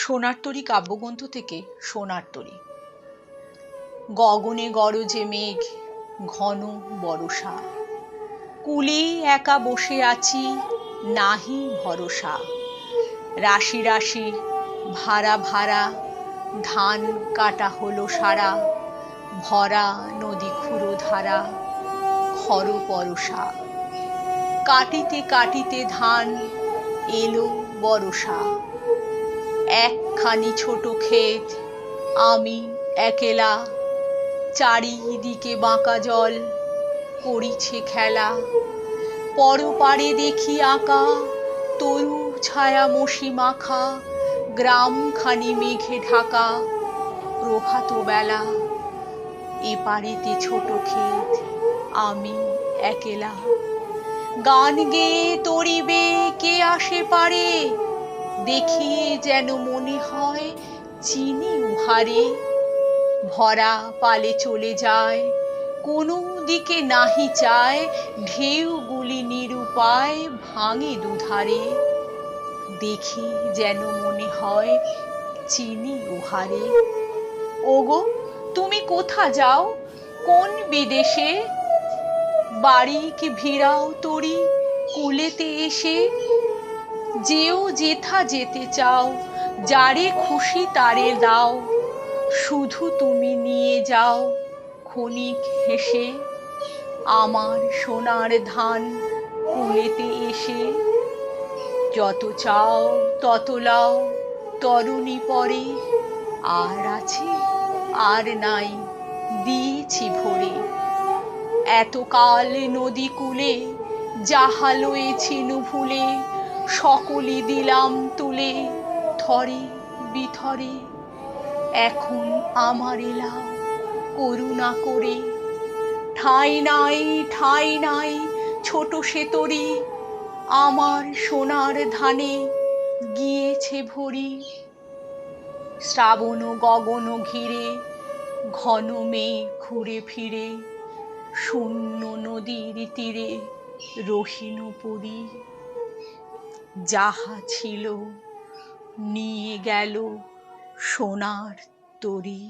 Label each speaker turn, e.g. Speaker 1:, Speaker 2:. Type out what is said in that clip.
Speaker 1: সোনার তরী কাব্যগ্রন্থ থেকে সোনার তরী। গগনে গরজে মেঘ, ঘন বরষা, কূলে একা বসে আছি, নাহি ভরসা। রাশি রাশি ভাড়া ভাড়া, ধান কাটা হলো সারা, ভরা নদী ক্ষুরো ধারা, খর পরশা। কাটিতে কাটিতে ধান এলো বরষা। একখানি ছোট ক্ষেত, আমি একেলা, চারিদিকে বাঁকা জল, করিছে খেলা। পরপারে দেখি আঁকা, তরু ছায়া মসি মাখা, গ্রামখানি মেঘে ঢাকা, প্রভাত বেলা। এপারেতে ছোট ক্ষেত, আমি একেলা। গান গেয়ে তরিবে কে আসে পারে, দেখিয়ে যেন মনে হয় চিনি উহারে। ভরা পালে চলে যায়, কোনো দিকে নাহি চায়, ঢেউগুলি নিরুপায় ভাঙে দুধারে। দেখি যেন মনে হয় চিনি উহারে। ওগো তুমি কোথা যাও, কোন বিদেশে? বাড়ি কি ভিড়াও তরি কূলেতে এসে? যেও যেথা যেতে চাও, যারে খুশি তারে দাও, শুধু তুমি নিয়ে যাও ক্ষণিক হেসে। আমার সোনার ধান কূলেতে এসে। যত চাও তত লাও, তরুণী পরে, আর আছে আর নাই দিয়েছি ভরে। এতকাল নদী কূলে যাহা লয়েছি ভুলে, সকলই দিলাম তুলে থরে বিথরে। এখন আমারে লাও করুণা করে। ঠাঁই নাই ঠাঁই নাই ছোট সে তরী, আমার সোনার ধানে গিয়েছে ভরি। শ্রাবণ গগন ঘিরে, ঘন মেঘ ঘুরে ফিরে, শূন্য নদীর তীরে রহিন পড়ি। যাহা ছিল নিয়ে গেল সোনার তরী।